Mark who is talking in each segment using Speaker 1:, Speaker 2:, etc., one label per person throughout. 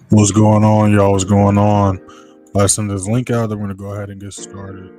Speaker 1: What's going on, y'all? What's going on? I send this link out. I'm going to go ahead and get started.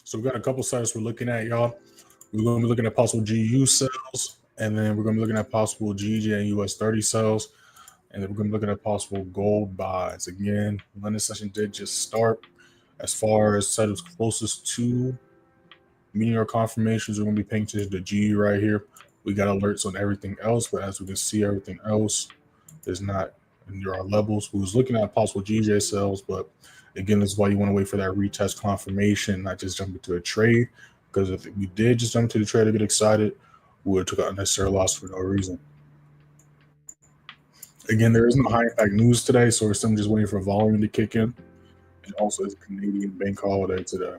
Speaker 1: So we've got a couple sites we're looking at, y'all. We're going to be looking at possible GU sales, and then we're going to be looking at possible GJ and US30 sales, and then we're going to be looking at possible gold buys. Again, London session did just start. As far as setups closest to meteor confirmations, we're going to be paying attention to GU right here. We got alerts on everything else, but as we can see, everything else is not near our levels. We was looking at possible GJ sales, but again, this is why you want to wait for that retest confirmation, not just jump into a trade. Because if we did just jump into the trade to get excited, we would have took an unnecessary loss for no reason. Again, there is no high impact news today, so we're still just waiting for volume to kick in. And also, it's a Canadian bank holiday today.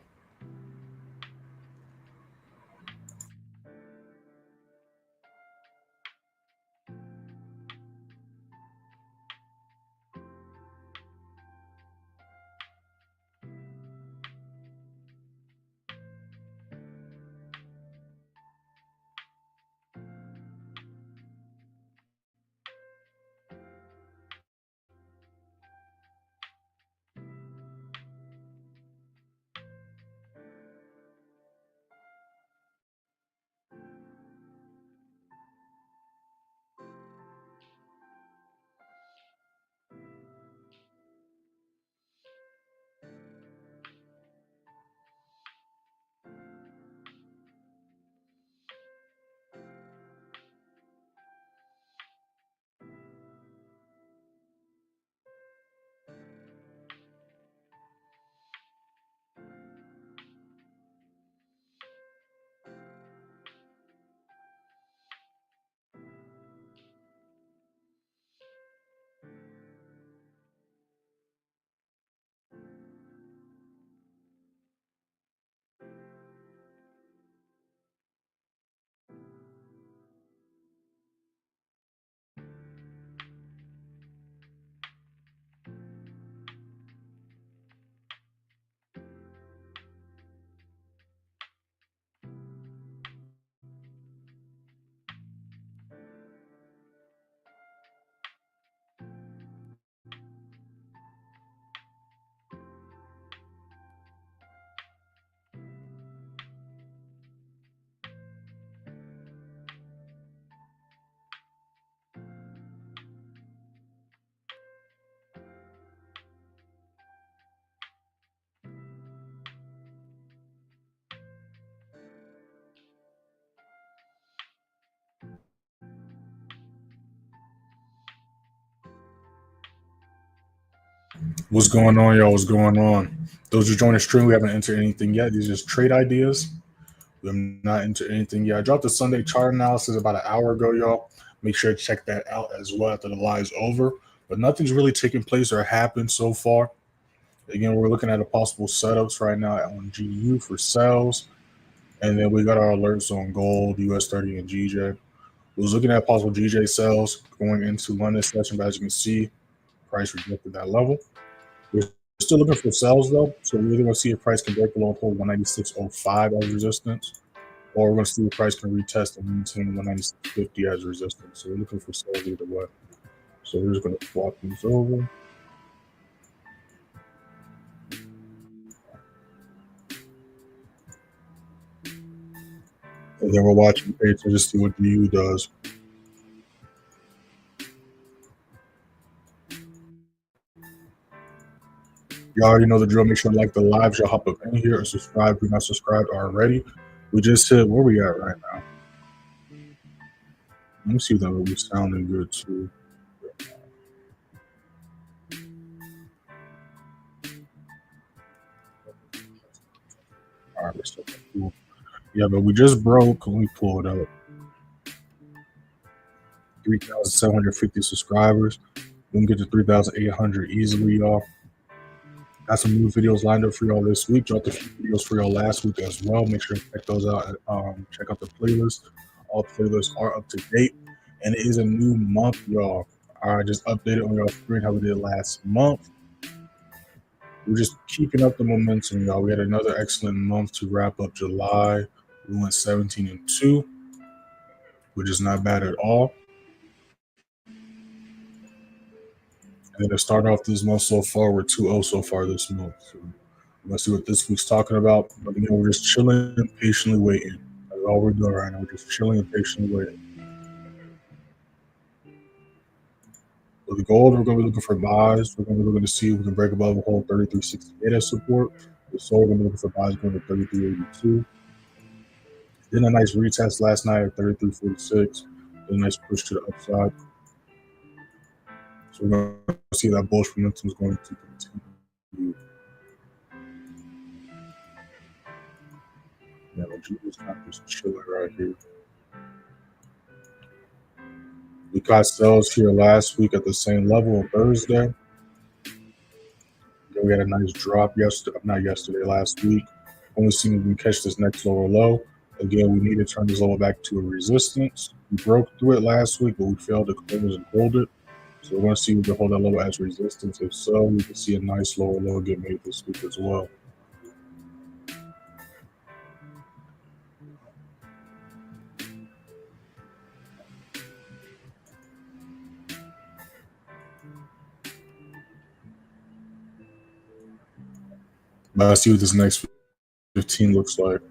Speaker 1: What's going on, y'all? What's going on? Those who join the stream, we haven't entered anything yet. These are just trade ideas. We have not entered anything yet. I dropped the Sunday chart analysis about an hour ago, y'all. Make sure to check that out as well after the live is over. But nothing's really taken place or happened so far. Again, we're looking at a possible setups right now on GU for sales. And then we got our alerts on gold, US30, and GJ. We was looking at possible GJ sales going into London session, but as you can see, price rejected that level. We're still looking for sales though, so we're either going to see if price can break below 196.05 as resistance, or we're going to see if price can retest and maintain 196.50 as resistance. So we're looking for sales either way. So we're just going to swap these over. And then we're watching pay to just see what the U does. You already know the drill. Make sure to like the live. Y'all hop up in here and subscribe if you're not subscribed already. We just hit where we at right now. Let me see if that will be sounding good too. All right, let's cool. Yeah, but we just broke. Let me pull it up. 3,750 subscribers. We can get to 3,800 easily, y'all. Got some new videos lined up for y'all this week. Dropped a few videos for y'all last week as well. Make sure to check those out. Check out the playlist. All playlists are up to date. And it is a new month, y'all. I just updated on y'all screen how we did last month. We're just keeping up the momentum, y'all. We had another excellent month to wrap up July. We went 17-2, which is not bad at all. And to start off this month so far, we're 2-0 so far this month. So let's see what this week's talking about. But again, we're just chilling and patiently waiting. That's all we're doing right now. We're just chilling and patiently waiting. With the gold, we're going to be looking for buys. We're going to be looking to see if we can break above the whole 33.68 as support. The silver, we're going to be looking for buys going to 33.82. Then a nice retest last night at 33.46. Then a nice push to the upside. So we're going to see that bullish momentum is going to continue. Yeah, the G is kind of just chilling right here. We got sales here last week at the same level on Thursday. Then we had a nice drop last week. Only seeing if we can catch this next lower low. Again, we need to turn this level back to a resistance. We broke through it last week, but we failed to close and hold it. So we're going to see if we can hold that level as resistance. If so, we can see a nice lower low get made this week as well. But let's see what this next 15 looks like.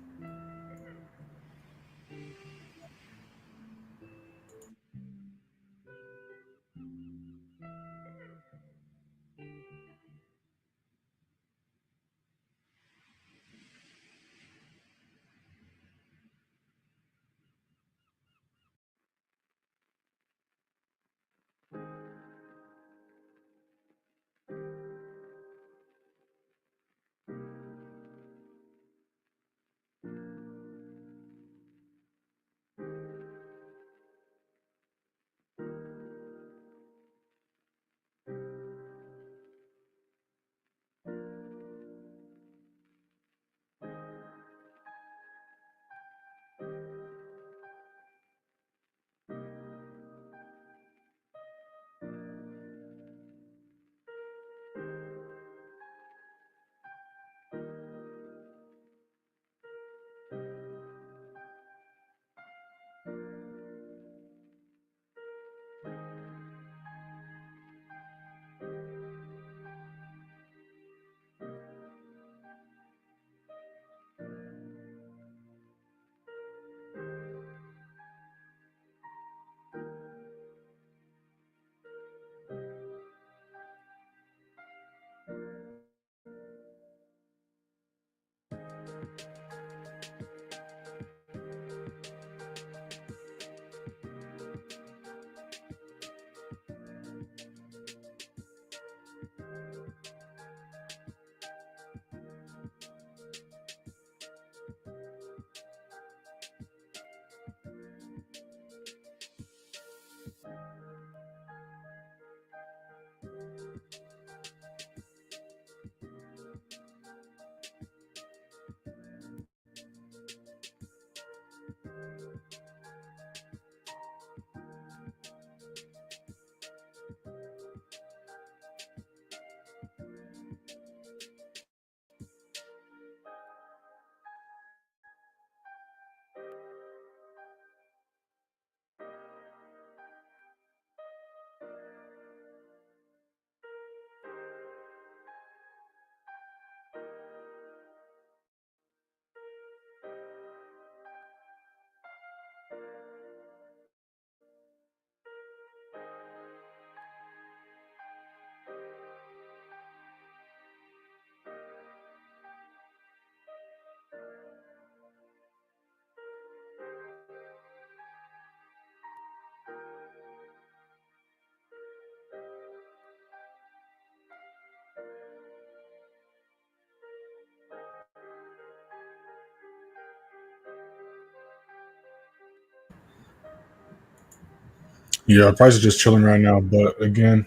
Speaker 1: Yeah, price is just chilling right now. But again,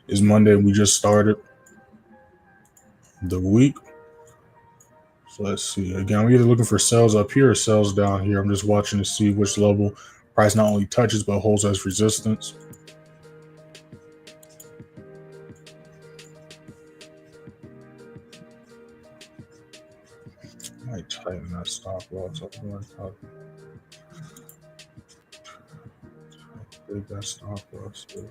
Speaker 1: it's Monday. We just started the week. So let's see. Again, I'm either looking for sales up here or sales down here. I'm just watching to see which level price not only touches but holds as resistance. I might tighten that stop loss up. Big that stop loss is.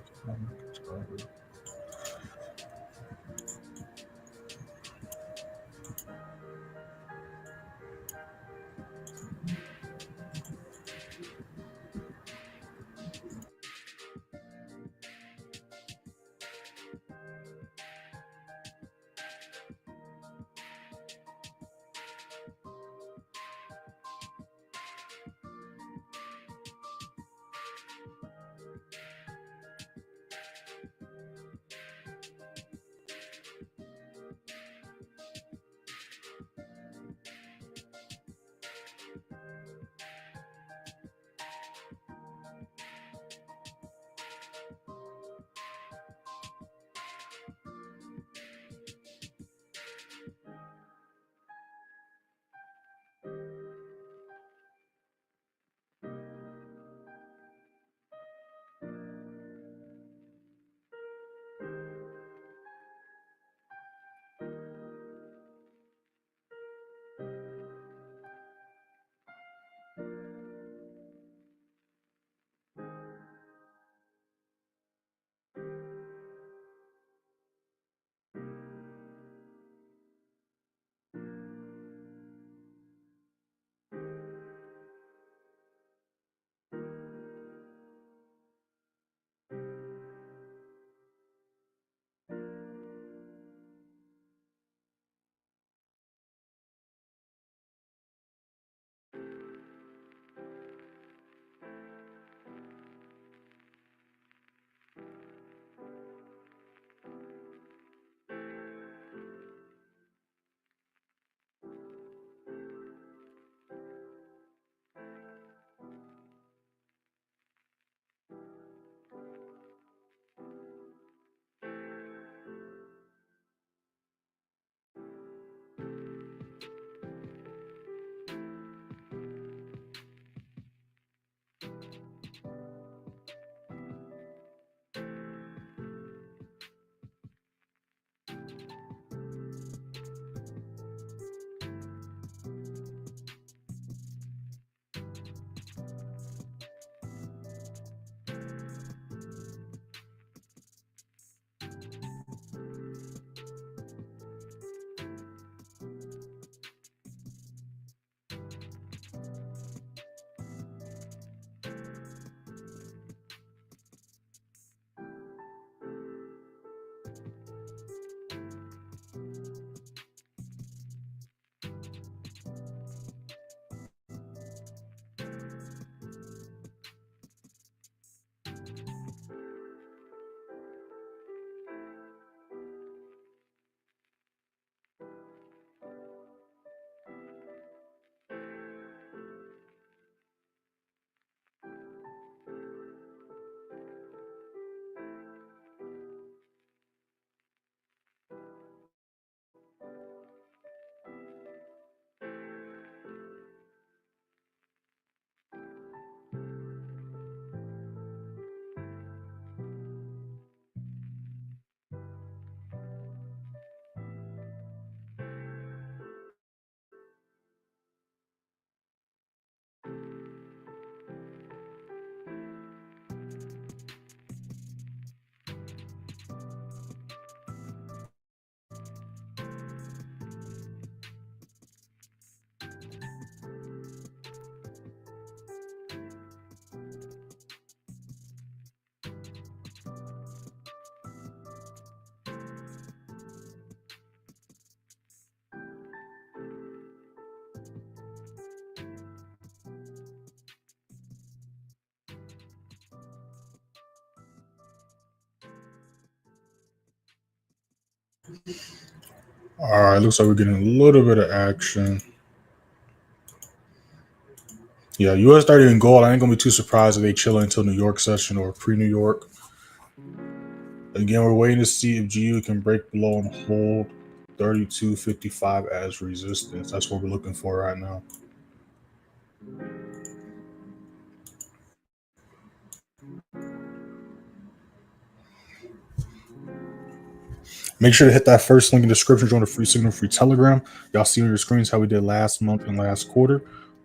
Speaker 1: All right, looks like we're getting a little bit of action. Yeah, US30 and gold. I ain't gonna be too surprised if they chill until New York session or pre-New York. Again, we're waiting to see if GU can break below and hold 32.55 as resistance. That's what we're looking for right now. Make sure to hit that first link in the description. Join the free signal, free Telegram. Y'all see on your screens how we did last month and last quarter.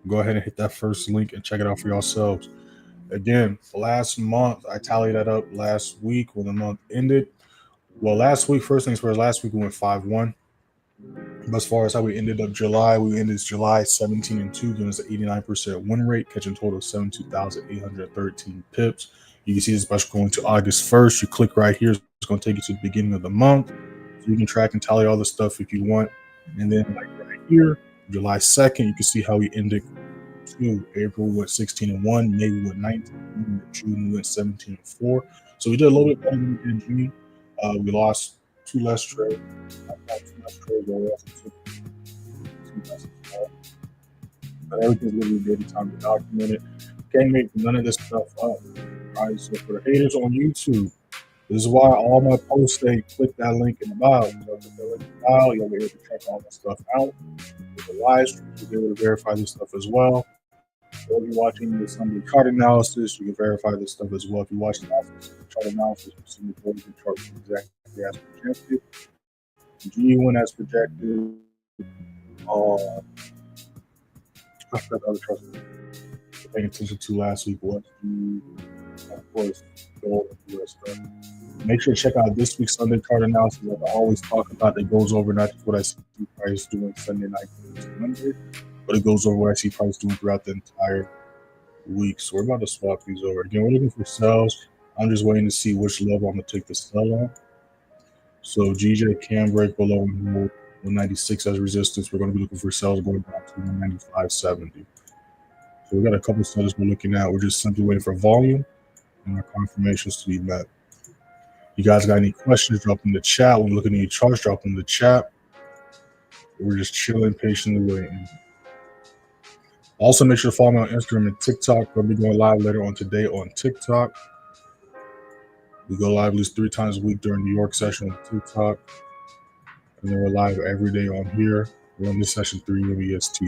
Speaker 1: Go ahead and hit that first link and check it out for yourselves. Again, last month, I tallied that up last week when the month ended. Well, last week, first things first, last week we went 5-1. But as far as how we ended up July, we ended July 17-2, giving us an 89% win rate, catching a total of 72,813 pips. You can see this special going to August 1st. You click right here. It's going to take you to the beginning of the month. So you can track and tally all the stuff if you want. And then like right here, July 2nd, you can see how we ended to April we went 16-1, May we went 19, June we went 17-4. So we did a little bit better than we did in June. We lost two less trades. Two less trades, but we also took two less as well. But everything's literally daily time to document it. Can't make none of this stuff up. All right, so for the haters on YouTube, this is why all my posts say click that link in the bio. So click that link in the bio, you'll be able to check all that stuff out. With the live streams, you'll be able to verify this stuff as well. So if you're watching the Sunday chart analysis, you can verify this stuff as well. If you watch the chart analysis, you see the golden chart exactly as projected. GU1 as projected. I forgot the other charts paying attention to last week was of course, gold and US30. Make sure to check out this week's Sunday chart analysis that I always talk about that goes over not just what I see price doing Sunday night to Monday, but it goes over what I see price doing throughout the entire week. So we're about to swap these over. Again, we're looking for sells. I'm just waiting to see which level I'm going to take the sell on. So GJ can break below 196 as resistance. We're going to be looking for sells going down to 195.70. So we got a couple of sellers we're looking at. We're just simply waiting for volume and our confirmations to be met. You guys got any questions, drop in the chat. We're looking at your charts, drop in the chat. We're just chilling, patiently waiting. Also, make sure to follow me on Instagram and TikTok. We'll be going live later on today on TikTok. We go live at least 3 times a week during New York session on TikTok. And then we're live every day on here. We're on this session 3 UST.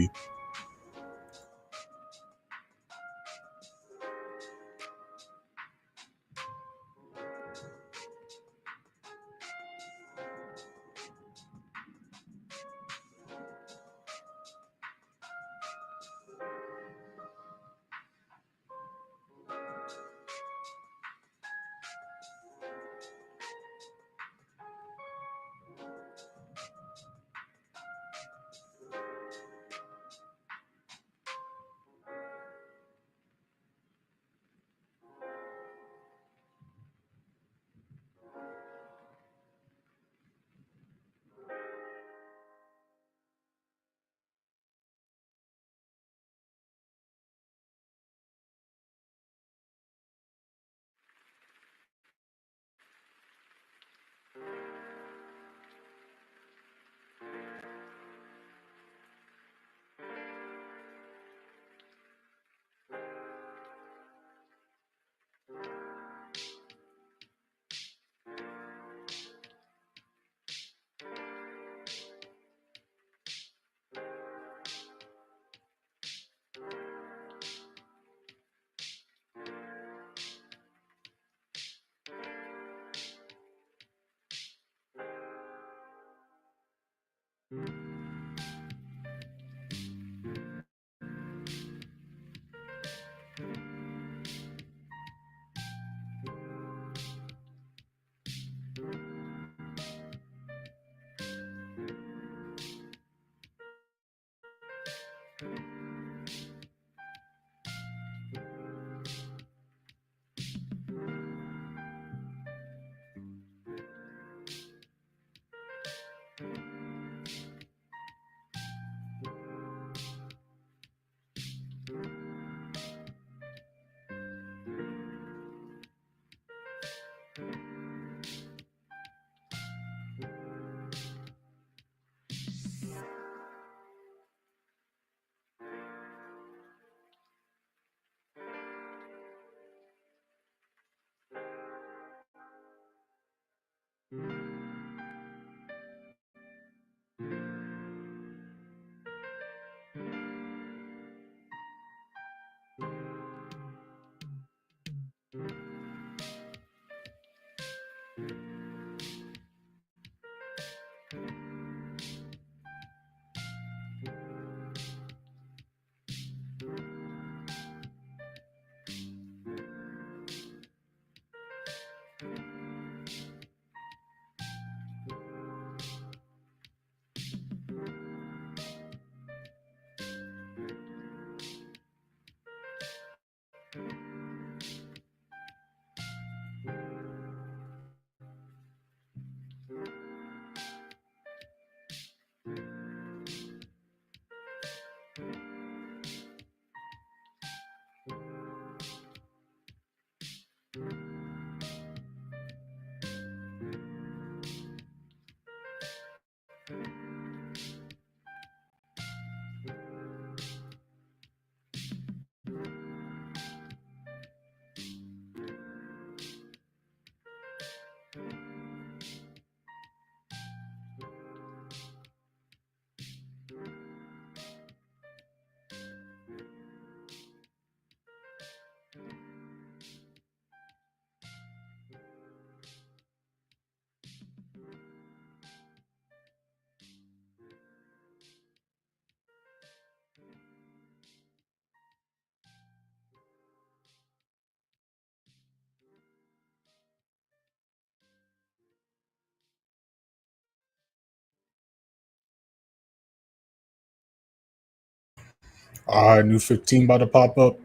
Speaker 1: All right, new 15 about to pop up.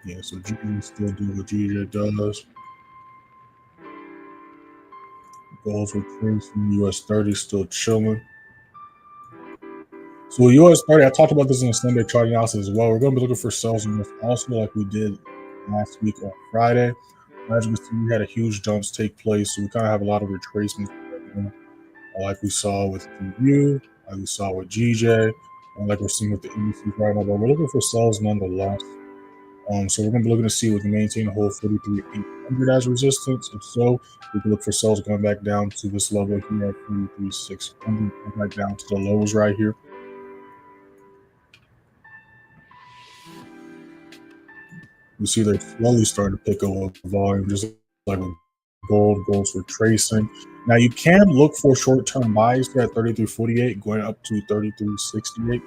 Speaker 1: Yeah, so GJ still do what GJ does. Goals with trades from US30 still chilling. So US30, I talked about this in the Sunday chart analysis as well. We're going to be looking for sells in this also, like we did last week on Friday. As you can see, we had a huge jumps take place, so we kind of have a lot of retracements right now, like we saw with GU, like we saw with GJ, and like we're seeing with the indices right now. But we're looking for sells nonetheless. So we're going to be looking to see if we can maintain a whole 43,800 as resistance. If so, we can look for sells going back down to this level here at 43,600, back down to the lows right here. You see they're slowly starting to pick up volume, just like with gold's retracing. Now you can look for short-term buys here at 33.48, going up to 33.68.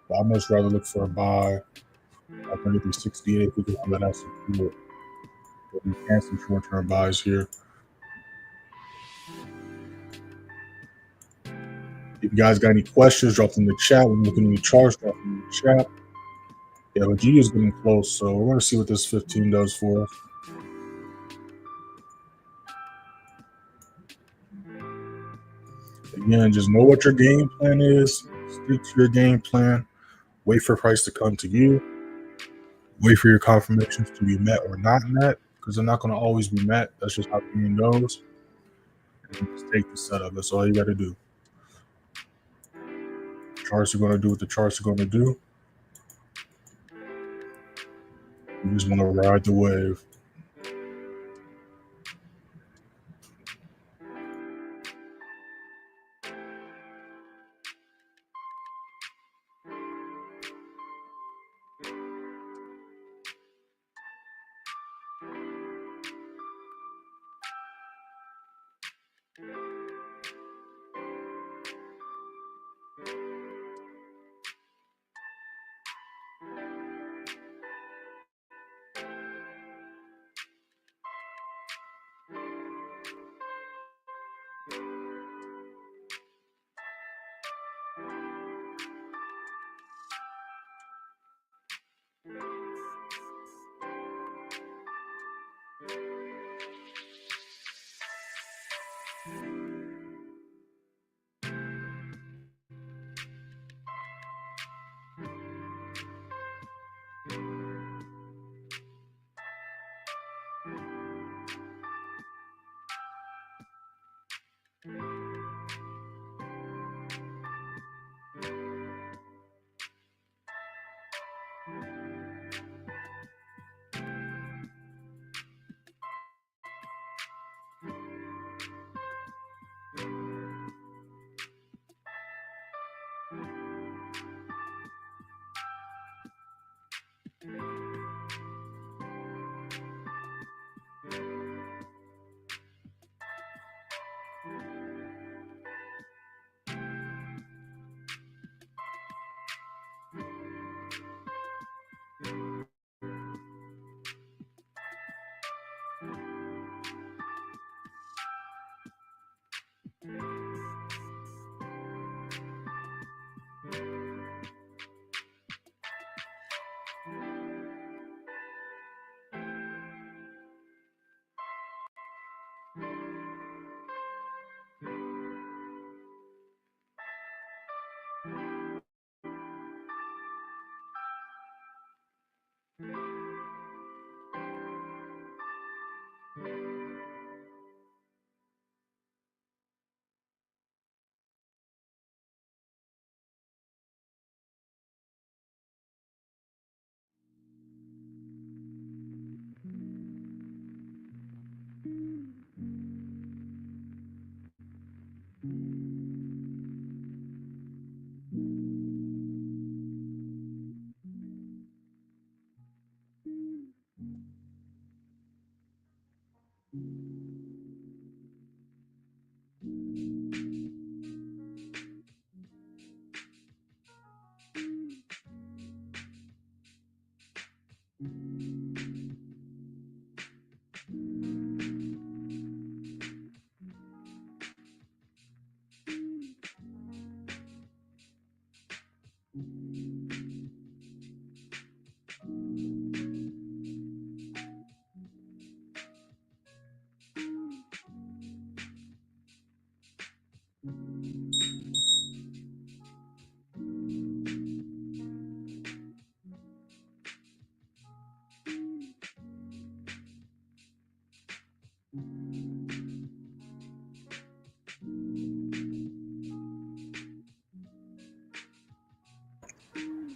Speaker 1: But I'd much rather look for a buy at 33.68 if we can have that as support. But we can see short-term buys here. If you guys got any questions, drop them in the chat. When looking at the charts, drop them in the chat. Yeah, but G is getting close, so we're going to see what this 15 does for us. Again, just know what your game plan is. Stick to your game plan. Wait for price to come to you. Wait for your confirmations to be met or not met, because they're not going to always be met. That's just how the game goes. And just take the setup. That's all you got to do. Charts are going to do what the charts are going to do. You just want to ride the wave.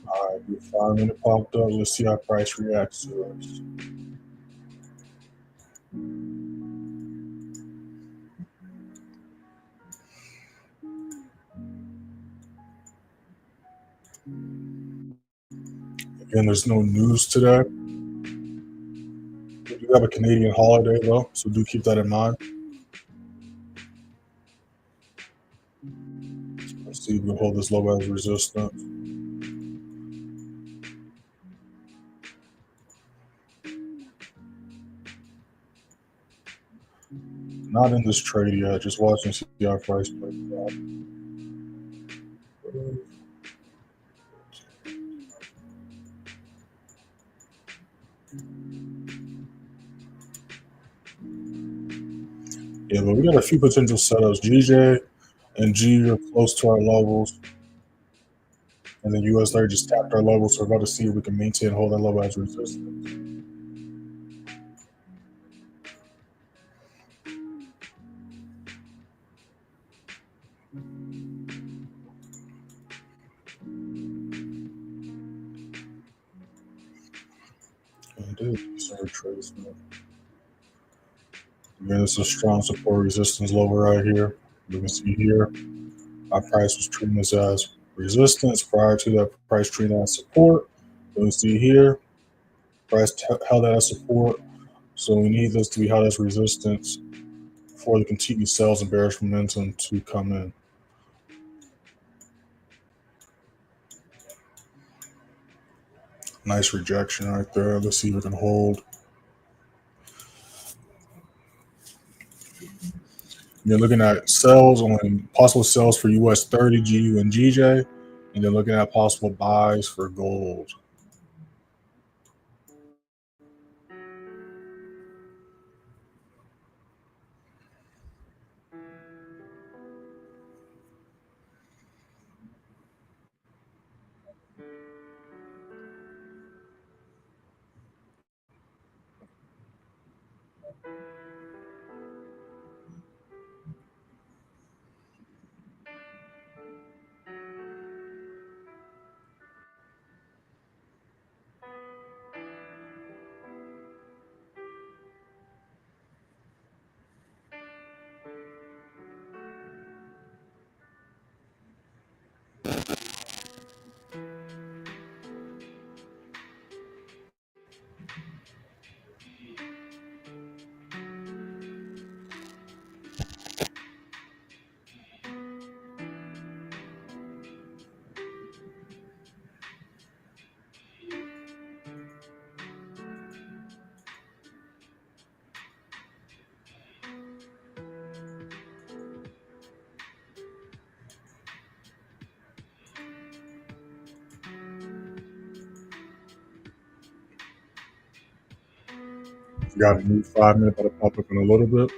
Speaker 1: All right, your 5 minute popped up. Let's see how price reacts to us. Again, there's no news today. We do have a Canadian holiday though, so do keep that in mind. Let's see if we can hold this low as resistance. Not in this trade yet. Just watching see how price plays out. Yeah, but we got a few potential setups. GJ and G are close to our levels. And then US30 just tapped our levels. So we're about to see if we can maintain hold that level as resistance. And it is a retracement. Again, it's a strong support resistance level right here. You can see here, our price was treating this as resistance prior to that price treating as support. You can see here, price held that as support. So we need this to be held as resistance for the continued sales and bearish momentum to come in. Nice rejection right there. Let's see if we can hold. You're looking at sells on possible sells for US30, GU, and GJ, and then looking at possible buys for gold. Got a new 5 minute that'll pop up in a little bit.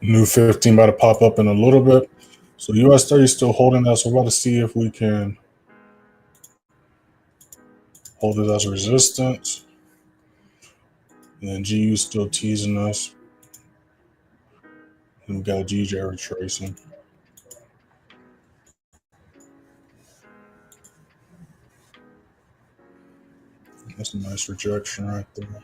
Speaker 1: New 15 about to pop up in a little bit. So US30 is still holding that. So we're about to see if we can hold it as a resistance. And then GU still teasing us. And we got GJ retracing. That's a nice rejection right there.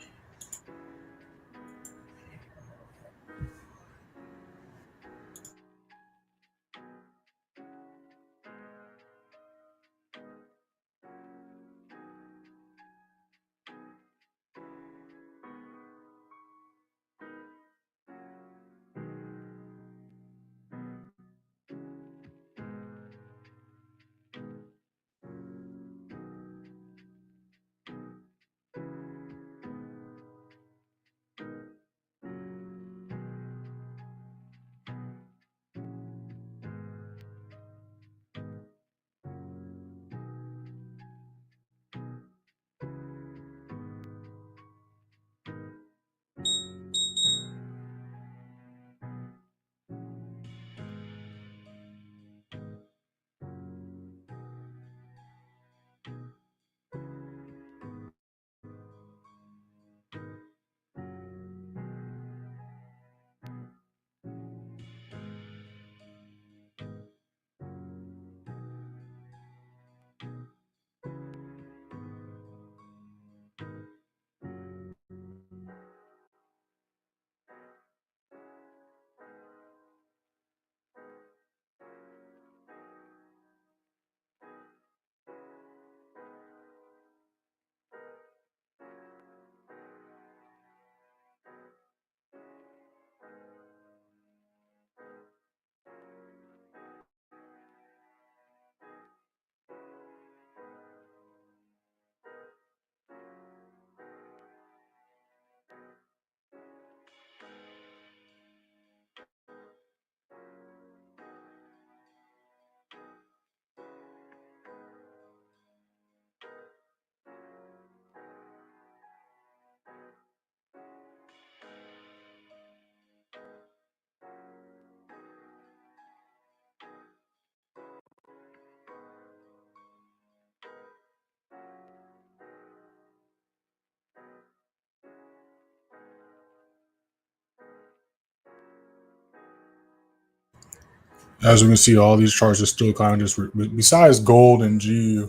Speaker 1: As we can see, all these charts are still kind of just, besides gold and G,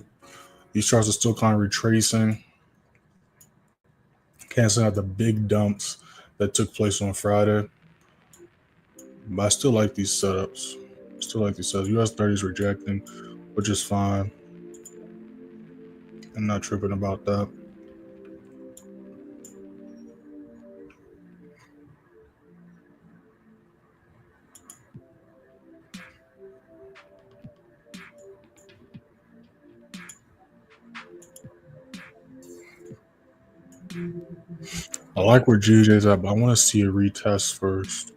Speaker 1: these charts are still kind of retracing, canceling out the big dumps that took place on Friday. But I still like these setups. US30 is rejecting, which is fine. I'm not tripping about that. I like where GJ's at, but I want to see a retest first.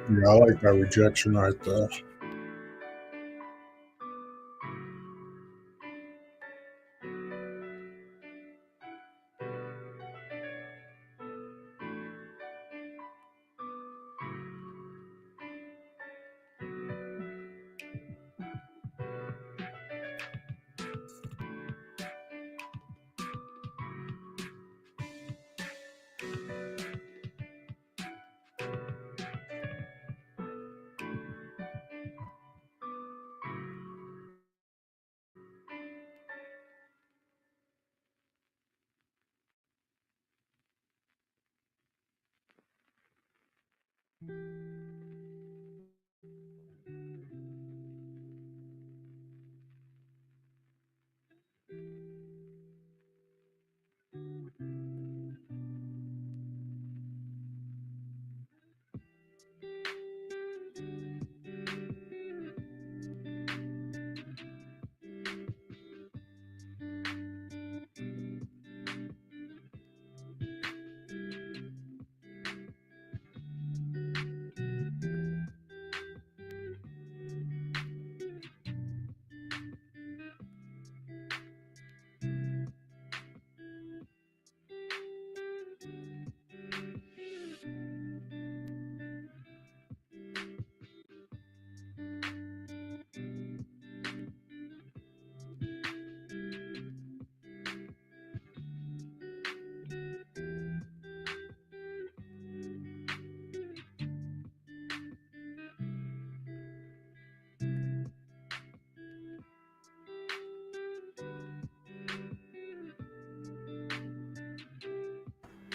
Speaker 1: Yeah, I like that rejection right there.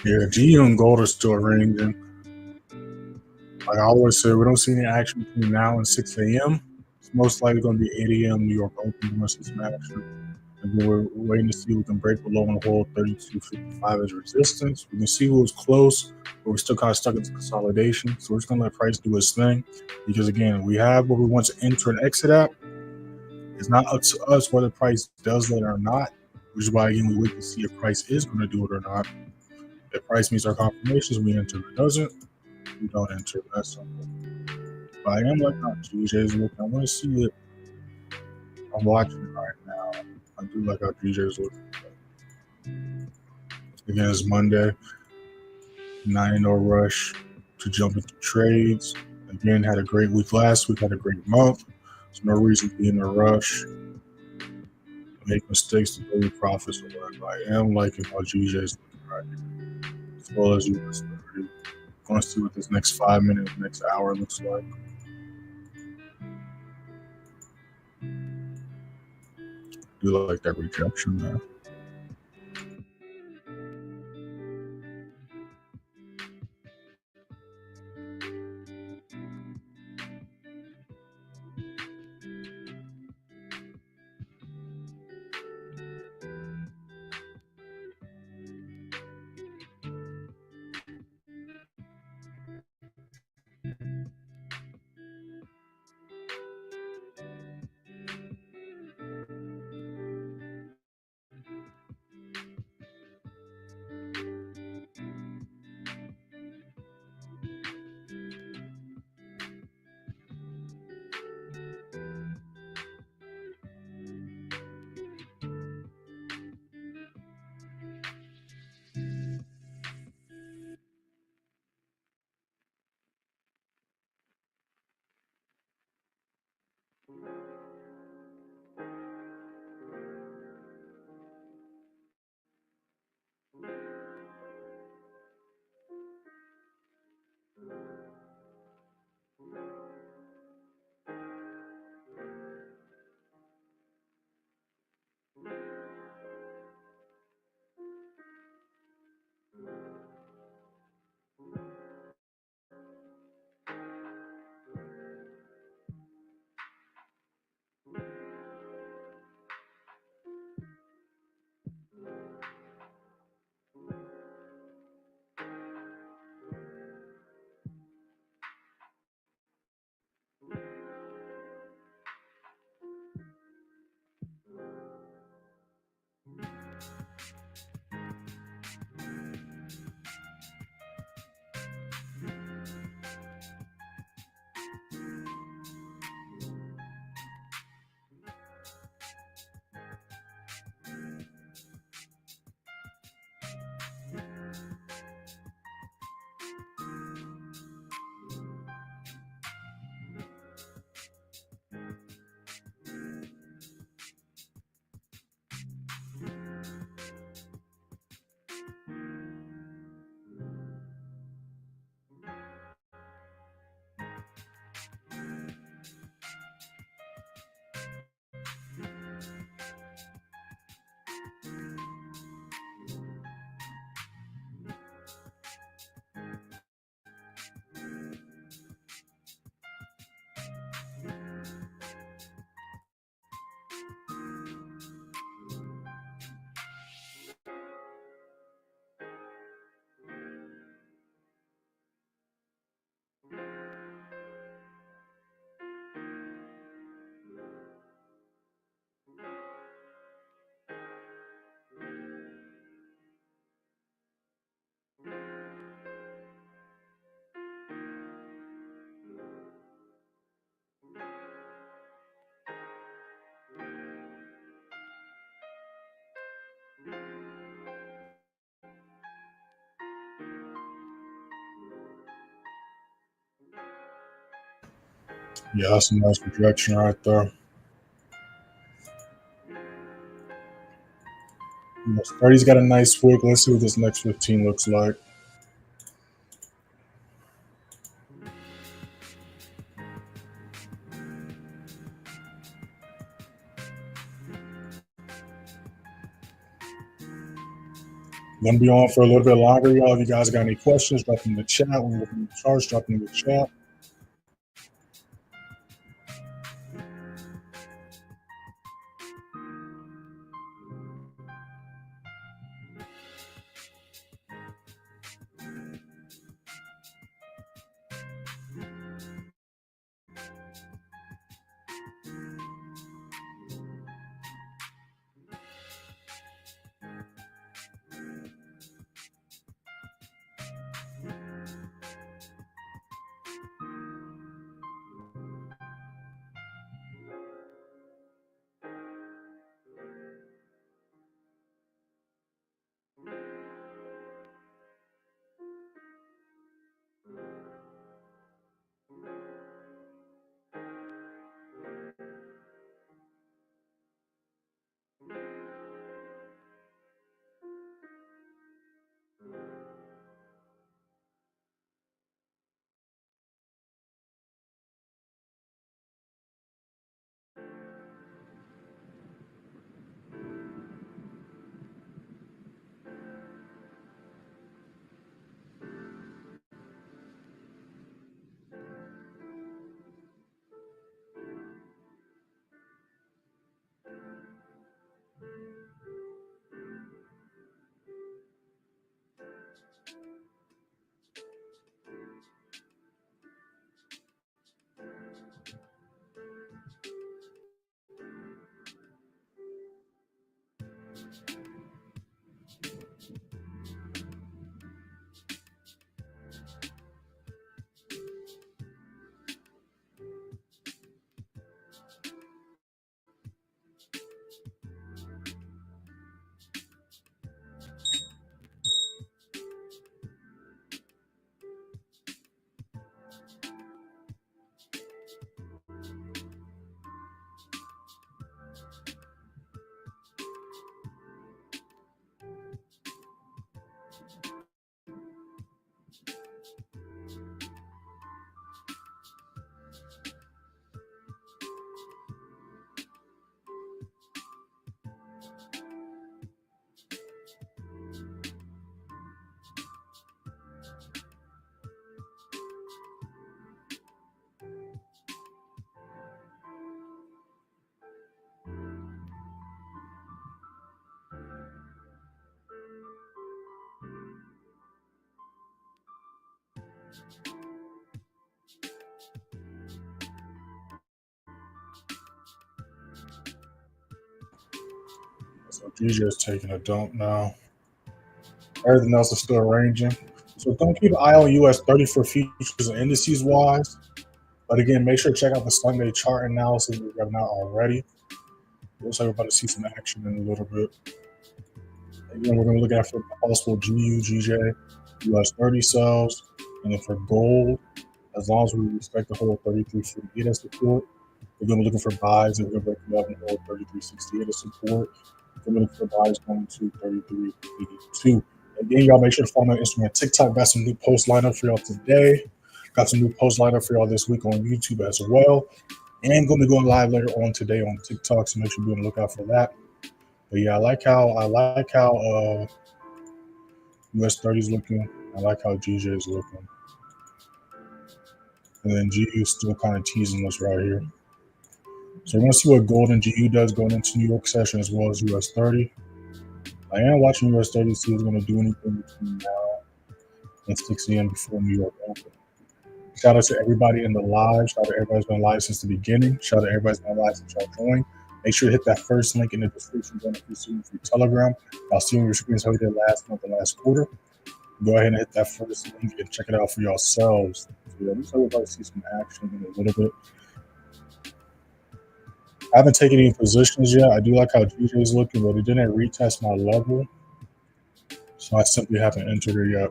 Speaker 1: Yeah, GU and gold are still ranging. Like I always say, we don't see any action between now and 6 a.m. It's most likely going to be 8 a.m. New York Open. We're see some action. And then we're waiting to see who can break below and hold 32.55 as resistance. We can see who was close, but we're still kind of stuck into consolidation. So we're just going to let price do its thing. Because again, we have what we want to enter and exit at. It's not up to us whether price does that or not, which is why, again, we wait to see if price is going to do it or not. If price meets our confirmations, we enter. If it doesn't, we don't enter. That's simple. But I am liking how GJ's looking. I want to see it. I'm watching it right now. I do like how GJ's looking. Again, it's Monday. Not in no rush to jump into trades. Again, had a great week last week. Had a great month. There's no reason to be in a rush. Make mistakes to build profits or whatever. I am liking how GJ's looking right here. As well as US30. Going to see what this next 5 minutes, next hour looks like. Do like that rejection there. Yeah, that's a nice projection right there. US30's got a nice wick. Let's see what this next 15 looks like. Gonna be on for a little bit longer, y'all. If you guys got any questions, drop them in the chat. When we're looking at the charts, drop them in the chat. So GJ is taking a dump now. Everything else is still ranging. So don't keep an eye on US30 for futures and indices wise. But again, make sure to check out the Sunday chart analysis if you have not already. Looks like we're about to see some action in a little bit. Again, we're going to look at for possible GU, GJ, US30 sells, and then for gold, as long as we respect the whole 33.48 as support, we're going to be looking for buys, and we're going to break it up and hold 33.68 as support. We're looking for buys going to 33.82. Again, y'all make sure to follow my Instagram and TikTok. Got some new post lineup for y'all today. Got some new post lineup for y'all this week on YouTube as well. And going to be going live later on today on TikTok, so make sure you be on the lookout for that. But yeah, I like how US30 is looking. I like how GJ is looking. And then GU is still kind of teasing us right here. So we're going to see what gold and GU does going into New York session as well as US30. I am watching US30 to see if it's going to do anything between now and 6 a.m. before New York open. Shout out to everybody in the live. Shout out to everybody who's been live since the beginning. Shout out to everybody who's been live since y'all joined. Make sure to hit that first link in the description down if you're seeing free Telegram. I'll see on your screens how we did last month and last quarter. Go ahead and hit that first link and check it out for yourselves. So yeah, looks like we're about to see some action in a little bit. I haven't taken any positions yet. I do like how GJ is looking, but it didn't retest my level. So I simply haven't entered it yet.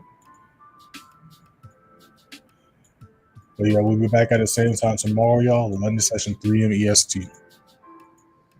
Speaker 1: But yeah, we'll be back at the same time tomorrow, y'all. London session 3 m EST.